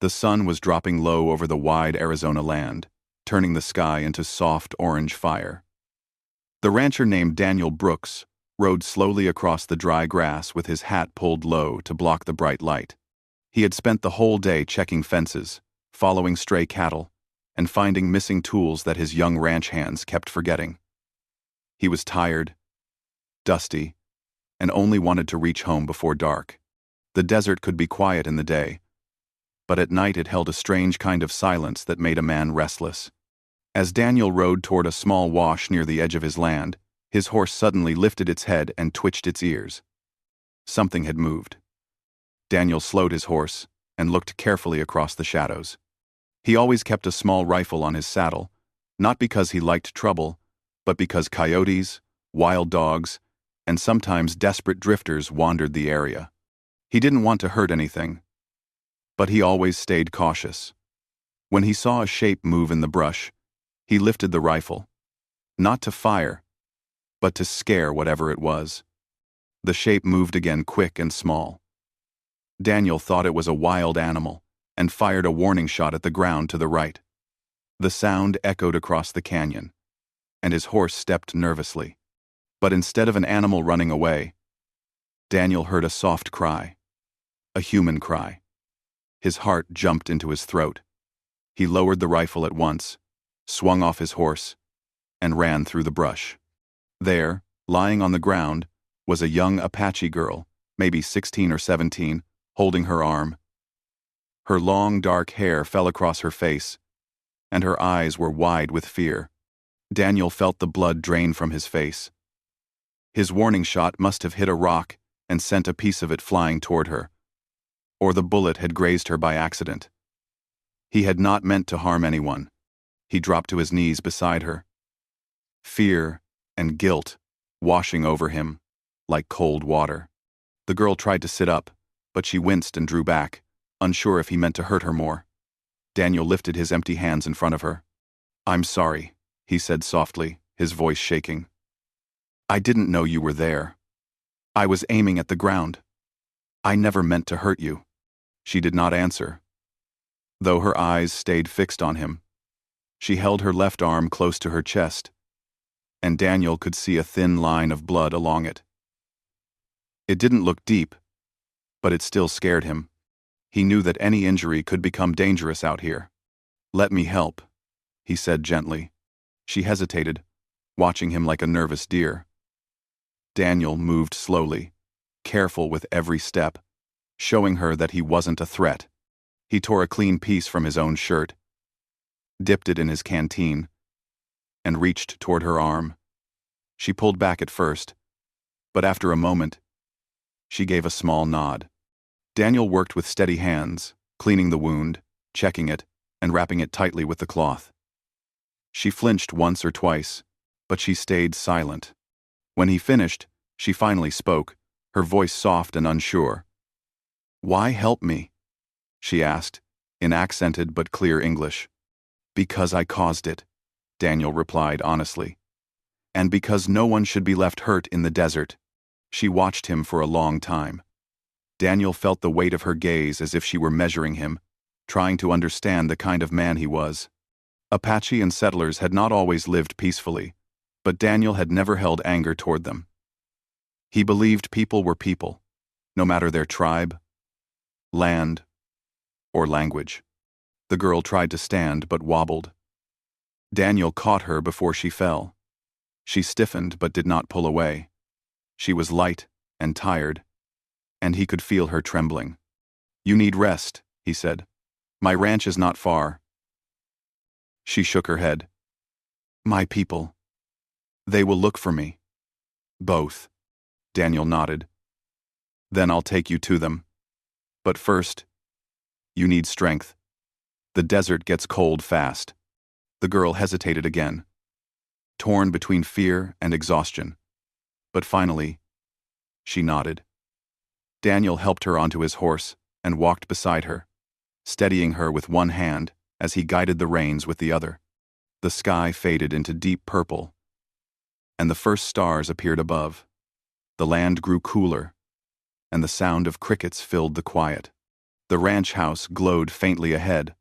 The sun was dropping low over the wide Arizona land, turning the sky into soft orange fire. The rancher named Daniel Brooks rode slowly across the dry grass with his hat pulled low to block the bright light. He had spent the whole day checking fences, following stray cattle, and finding missing tools that his young ranch hands kept forgetting. He was tired, dusty, and only wanted to reach home before dark. The desert could be quiet in the day, but at night it held a strange kind of silence that made a man restless. As Daniel rode toward a small wash near the edge of his land, his horse suddenly lifted its head and twitched its ears. Something had moved. Daniel slowed his horse and looked carefully across the shadows. He always kept a small rifle on his saddle, not because he liked trouble, but because coyotes, wild dogs, and sometimes desperate drifters wandered the area. He didn't want to hurt anything, but he always stayed cautious. When he saw a shape move in the brush, he lifted the rifle, not to fire, but to scare whatever it was. The shape moved again, quick and small. Daniel thought it was a wild animal and fired a warning shot at the ground to the right. The sound echoed across the canyon, and his horse stepped nervously. But instead of an animal running away, Daniel heard a soft cry, a human cry. His heart jumped into his throat. He lowered the rifle at once, swung off his horse, and ran through the brush. There, lying on the ground, was a young Apache girl, maybe 16 or 17, holding her arm. Her long, dark hair fell across her face, and her eyes were wide with fear. Daniel felt the blood drain from his face. His warning shot must have hit a rock and sent a piece of it flying toward her, or the bullet had grazed her by accident. He had not meant to harm anyone. He dropped to his knees beside her. Fear and guilt washing over him like cold water. The girl tried to sit up, but she winced and drew back, unsure if he meant to hurt her more. Daniel lifted his empty hands in front of her. "I'm sorry," he said softly, his voice shaking. "I didn't know you were there. I was aiming at the ground. I never meant to hurt you." She did not answer, though her eyes stayed fixed on him. She held her left arm close to her chest, and Daniel could see a thin line of blood along it. It didn't look deep, but it still scared him. He knew that any injury could become dangerous out here. "Let me help," he said gently. She hesitated, watching him like a nervous deer. Daniel moved slowly, careful with every step, showing her that he wasn't a threat. He tore a clean piece from his own shirt, dipped it in his canteen, and reached toward her arm. She pulled back at first, but after a moment, she gave a small nod. Daniel worked with steady hands, cleaning the wound, checking it, and wrapping it tightly with the cloth. She flinched once or twice, but she stayed silent. When he finished, she finally spoke, her voice soft and unsure. "Why help me?" she asked, in accented but clear English. "Because I caused it," Daniel replied honestly. "And because no one should be left hurt in the desert." She watched him for a long time. Daniel felt the weight of her gaze as if she were measuring him, trying to understand the kind of man he was. Apache and settlers had not always lived peacefully, but Daniel had never held anger toward them. He believed people were people, no matter their tribe, land, or language. The girl tried to stand but wobbled. Daniel caught her before she fell. She stiffened but did not pull away. She was light and tired, and he could feel her trembling. "You need rest," he said. "My ranch is not far." She shook her head. "My people. They will look for me." "Both," Daniel nodded. "Then I'll take you to them. But first, you need strength. The desert gets cold fast." The girl hesitated again, torn between fear and exhaustion. But finally, she nodded. Daniel helped her onto his horse and walked beside her, steadying her with one hand as he guided the reins with the other. The sky faded into deep purple, and the first stars appeared above. The land grew cooler, and the sound of crickets filled the quiet. The ranch house glowed faintly ahead,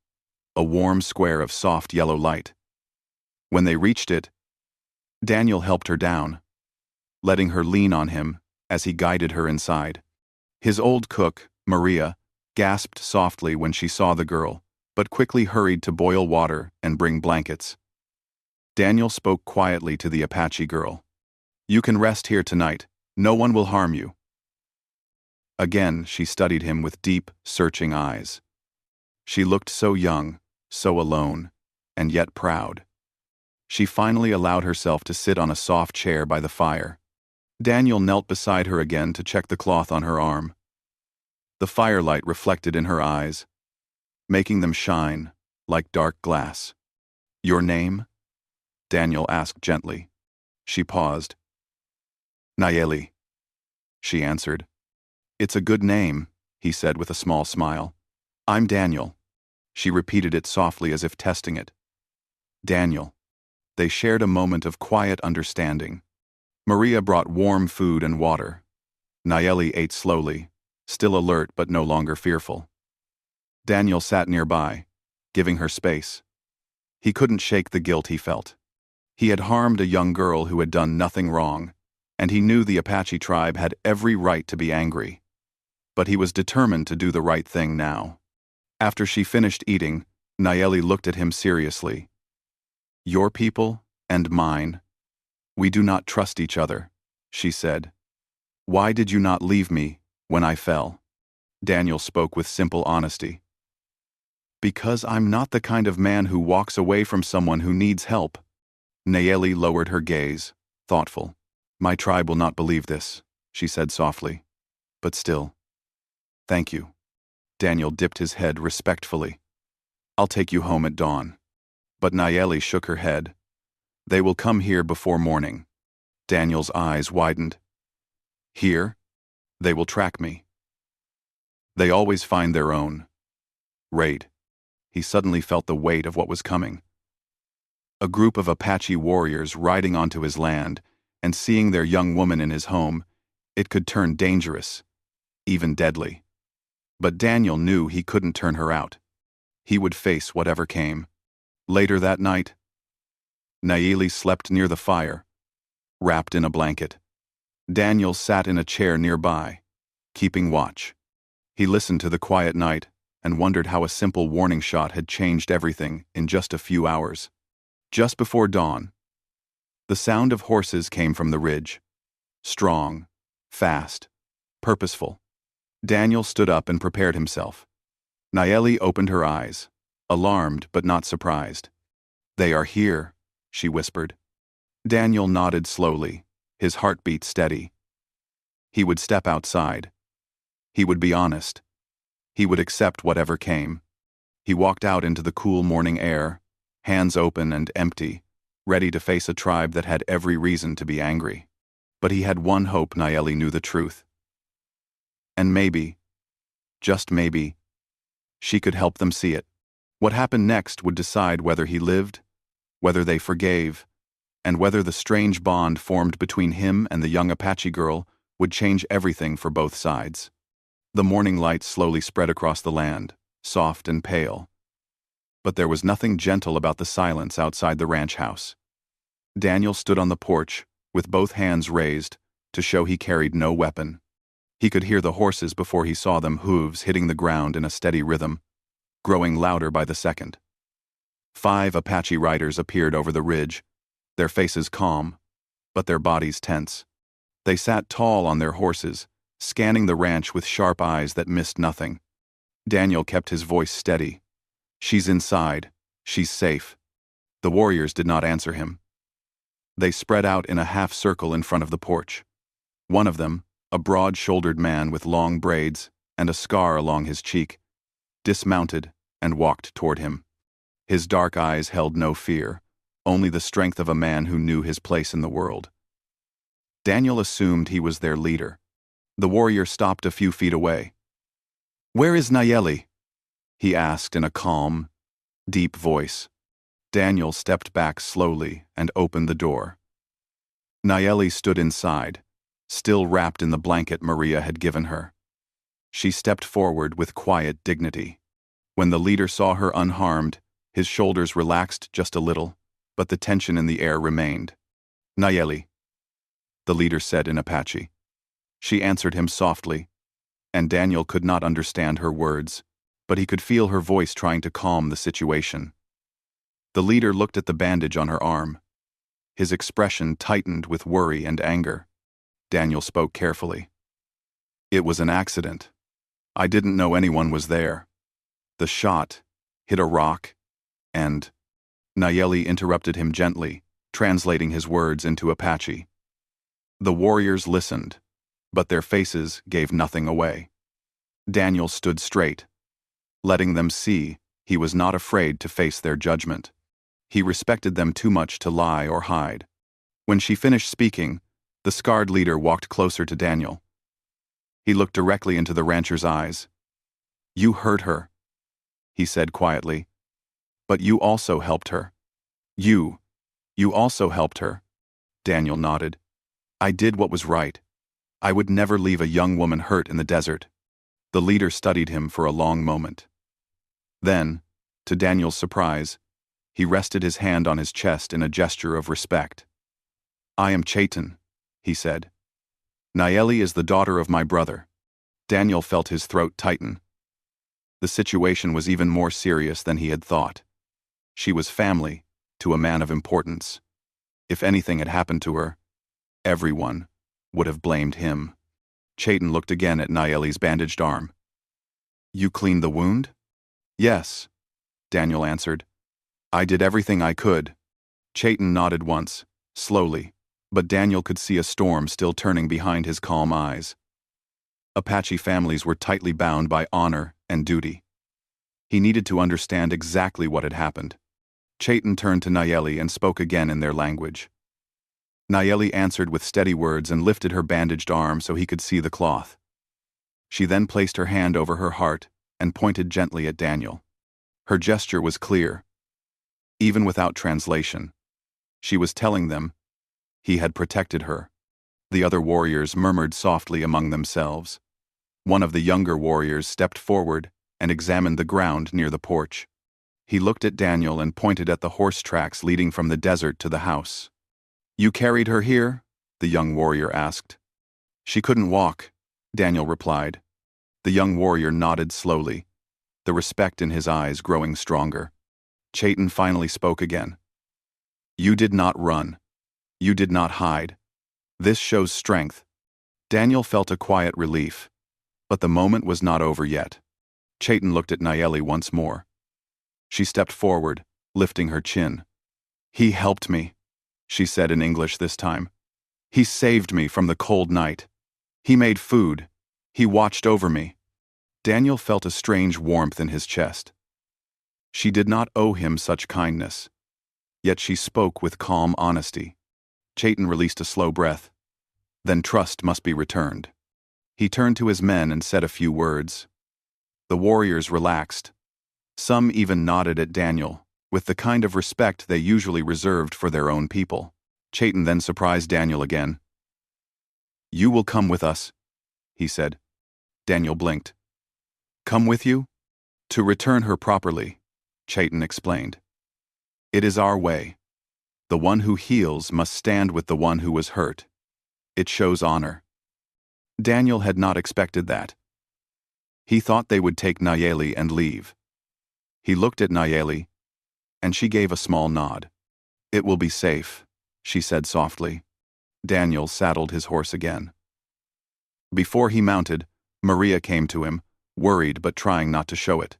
a warm square of soft yellow light. When they reached it, Daniel helped her down, letting her lean on him as he guided her inside. His old cook, Maria, gasped softly when she saw the girl, but quickly hurried to boil water and bring blankets. Daniel spoke quietly to the Apache girl. "You can rest here tonight. No one will harm you." Again, she studied him with deep, searching eyes. She looked so young, so alone, and yet proud. She finally allowed herself to sit on a soft chair by the fire. Daniel knelt beside her again to check the cloth on her arm. The firelight reflected in her eyes, making them shine like dark glass. "Your name?" Daniel asked gently. She paused. "Nayeli," she answered. "It's a good name," he said with a small smile. "I'm Daniel." She repeated it softly as if testing it. "Daniel." They shared a moment of quiet understanding. Maria brought warm food and water. Nayeli ate slowly, still alert but no longer fearful. Daniel sat nearby, giving her space. He couldn't shake the guilt he felt. He had harmed a young girl who had done nothing wrong, and he knew the Apache tribe had every right to be angry. But he was determined to do the right thing now. After she finished eating, Nayeli looked at him seriously. "Your people and mine. We do not trust each other," she said. "Why did you not leave me when I fell?" Daniel spoke with simple honesty. "Because I'm not the kind of man who walks away from someone who needs help." Nayeli lowered her gaze, thoughtful. "My tribe will not believe this," she said softly. "But still, thank you." Daniel dipped his head respectfully. "I'll take you home at dawn." But Nayeli shook her head. "They will come here before morning." Daniel's eyes widened. "Here? They will track me." "They always find their own raid." He suddenly felt the weight of what was coming. A group of Apache warriors riding onto his land and seeing their young woman in his home, it could turn dangerous, even deadly. But Daniel knew he couldn't turn her out. He would face whatever came. Later that night, Nayeli slept near the fire, wrapped in a blanket. Daniel sat in a chair nearby, keeping watch. He listened to the quiet night and wondered how a simple warning shot had changed everything in just a few hours. Just before dawn, the sound of horses came from the ridge. Strong, fast, purposeful. Daniel stood up and prepared himself. Nayeli opened her eyes, alarmed but not surprised. "They are here," she whispered. Daniel nodded slowly, his heartbeat steady. He would step outside. He would be honest. He would accept whatever came. He walked out into the cool morning air, hands open and empty, ready to face a tribe that had every reason to be angry. But he had one hope: Nayeli knew the truth. And maybe, just maybe, she could help them see it. What happened next would decide whether he lived, whether they forgave, and whether the strange bond formed between him and the young Apache girl would change everything for both sides. The morning light slowly spread across the land, soft and pale. But there was nothing gentle about the silence outside the ranch house. Daniel stood on the porch, with both hands raised, to show he carried no weapon. He could hear the horses before he saw them, hooves hitting the ground in a steady rhythm, growing louder by the second. 5 Apache riders appeared over the ridge, their faces calm, but their bodies tense. They sat tall on their horses, scanning the ranch with sharp eyes that missed nothing. Daniel kept his voice steady. "She's inside. She's safe." The warriors did not answer him. They spread out in a half-circle in front of the porch. One of them, a broad-shouldered man with long braids and a scar along his cheek, dismounted and walked toward him. His dark eyes held no fear, only the strength of a man who knew his place in the world. Daniel assumed he was their leader. The warrior stopped a few feet away. "Where is Nayeli?" he asked in a calm, deep voice. Daniel stepped back slowly and opened the door. Nayeli stood inside, still wrapped in the blanket Maria had given her. She stepped forward with quiet dignity. When the leader saw her unharmed, his shoulders relaxed just a little, but the tension in the air remained. "Nayeli," the leader said in Apache. She answered him softly, and Daniel could not understand her words, but he could feel her voice trying to calm the situation. The leader looked at the bandage on her arm. His expression tightened with worry and anger. Daniel spoke carefully. "It was an accident. I didn't know anyone was there. The shot hit a rock, and—" Nayeli interrupted him gently, translating his words into Apache. The warriors listened, but their faces gave nothing away. Daniel stood straight, letting them see he was not afraid to face their judgment. He respected them too much to lie or hide. When she finished speaking, the scarred leader walked closer to Daniel. He looked directly into the rancher's eyes. "You hurt her," he said quietly. "But you also helped her." You also helped her." Daniel nodded. "I did what was right. I would never leave a young woman hurt in the desert." The leader studied him for a long moment. Then, to Daniel's surprise, he rested his hand on his chest in a gesture of respect. "I am Chaitan," he said. "Nayeli is the daughter of my brother." Daniel felt his throat tighten. The situation was even more serious than he had thought. She was family to a man of importance. If anything had happened to her, everyone would have blamed him. Chaitan looked again at Nayeli's bandaged arm. "You cleaned the wound?" "Yes," Daniel answered. "I did everything I could." Chaitan nodded once, slowly, but Daniel could see a storm still turning behind his calm eyes. Apache families were tightly bound by honor and duty. He needed to understand exactly what had happened. Chaitan turned to Nayeli and spoke again in their language. Nayeli answered with steady words and lifted her bandaged arm so he could see the cloth. She then placed her hand over her heart and pointed gently at Daniel. Her gesture was clear. Even without translation, she was telling them he had protected her. The other warriors murmured softly among themselves. One of the younger warriors stepped forward and examined the ground near the porch. He looked at Daniel and pointed at the horse tracks leading from the desert to the house. "You carried her here?" the young warrior asked. "She couldn't walk," Daniel replied. The young warrior nodded slowly, the respect in his eyes growing stronger. Chaitan finally spoke again. "You did not run. You did not hide. This shows strength." Daniel felt a quiet relief, but the moment was not over yet. Chaitan looked at Nayeli once more. She stepped forward, lifting her chin. "He helped me," she said in English this time. "He saved me from the cold night. He made food. He watched over me." Daniel felt a strange warmth in his chest. She did not owe him such kindness, yet she spoke with calm honesty. Chaitan released a slow breath. Then trust must be returned. He turned to his men and said a few words. The warriors relaxed. Some even nodded at Daniel, with the kind of respect they usually reserved for their own people. Chaitan then surprised Daniel again. "You will come with us," he said. Daniel blinked. "Come with you?" "To return her properly," Chaitan explained. "It is our way. The one who heals must stand with the one who was hurt. It shows honor." Daniel had not expected that. He thought they would take Nayeli and leave. He looked at Nayeli, and she gave a small nod. "It will be safe," she said softly. Daniel saddled his horse again. Before he mounted, Maria came to him, worried but trying not to show it.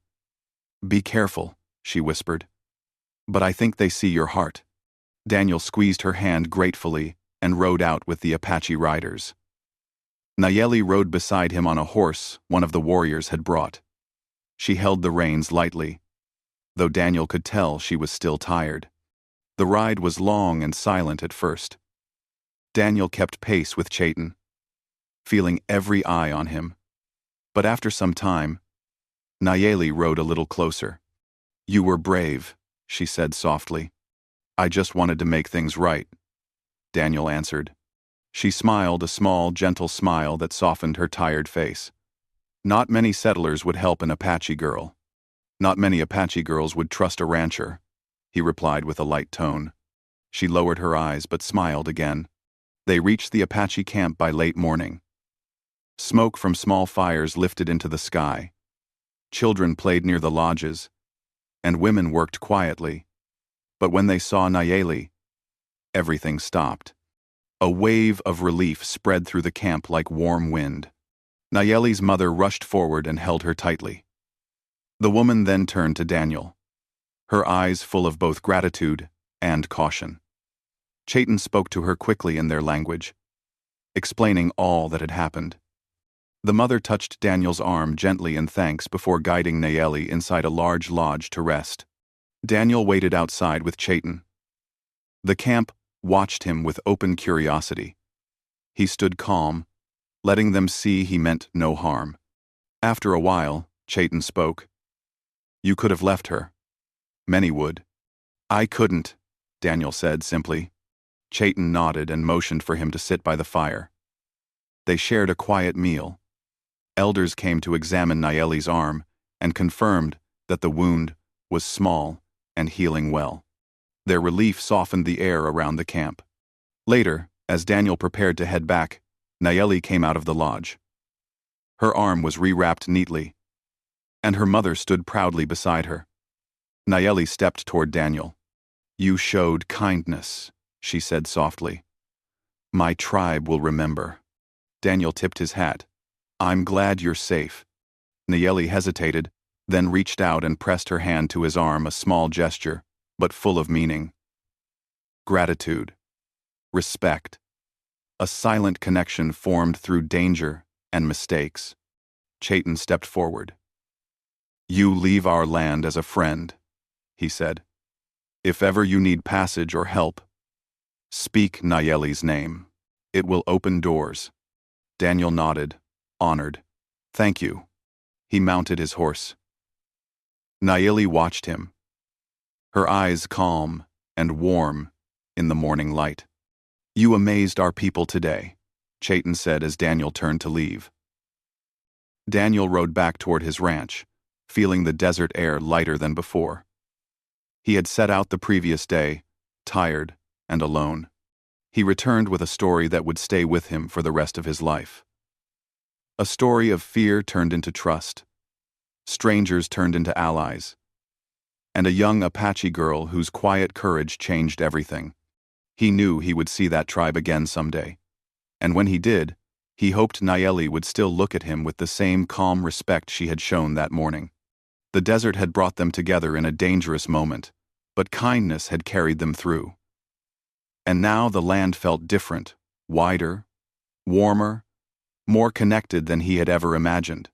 "Be careful," she whispered. "But I think they see your heart." Daniel squeezed her hand gratefully and rode out with the Apache riders. Nayeli rode beside him on a horse one of the warriors had brought. She held the reins lightly, though Daniel could tell she was still tired. The ride was long and silent at first. Daniel kept pace with Chaitan, feeling every eye on him. But after some time, Nayeli rode a little closer. "You were brave," she said softly. "I just wanted to make things right," Daniel answered. She smiled a small, gentle smile that softened her tired face. Not many settlers would help an Apache girl. Not many Apache girls would trust a rancher, he replied with a light tone. She lowered her eyes but smiled again. They reached the Apache camp by late morning. Smoke from small fires lifted into the sky. Children played near the lodges, and women worked quietly. But when they saw Nayeli, everything stopped. A wave of relief spread through the camp like warm wind. Nayeli's mother rushed forward and held her tightly. The woman then turned to Daniel, her eyes full of both gratitude and caution. Chayton spoke to her quickly in their language, explaining all that had happened. The mother touched Daniel's arm gently in thanks before guiding Nayeli inside a large lodge to rest. Daniel waited outside with Chayton. The camp watched him with open curiosity. He stood calm, letting them see he meant no harm. After a while, Chayton spoke. "You could have left her. Many would." "I couldn't," Daniel said simply. Chayton nodded and motioned for him to sit by the fire. They shared a quiet meal. Elders came to examine Nayeli's arm and confirmed that the wound was small and healing well. Their relief softened the air around the camp. Later, as Daniel prepared to head back, Nayeli came out of the lodge. Her arm was rewrapped neatly, and her mother stood proudly beside her. Nayeli stepped toward Daniel. "You showed kindness," she said softly. "My tribe will remember." Daniel tipped his hat. "I'm glad you're safe." Nayeli hesitated, then reached out and pressed her hand to his arm, a small gesture, but full of meaning. Gratitude. Respect. A silent connection formed through danger and mistakes. Chayton stepped forward. "You leave our land as a friend," he said. "If ever you need passage or help, speak Nayeli's name. It will open doors." Daniel nodded, honored. "Thank you." He mounted his horse. Nayeli watched him, her eyes calm and warm in the morning light. "You amazed our people today," Chayton said as Daniel turned to leave. Daniel rode back toward his ranch, feeling the desert air lighter than before. He had set out the previous day, tired and alone. He returned with a story that would stay with him for the rest of his life. A story of fear turned into trust, strangers turned into allies, and a young Apache girl whose quiet courage changed everything. He knew he would see that tribe again someday, and when he did, he hoped Nayeli would still look at him with the same calm respect she had shown that morning. The desert had brought them together in a dangerous moment, but kindness had carried them through. And now the land felt different, wider, warmer, more connected than he had ever imagined.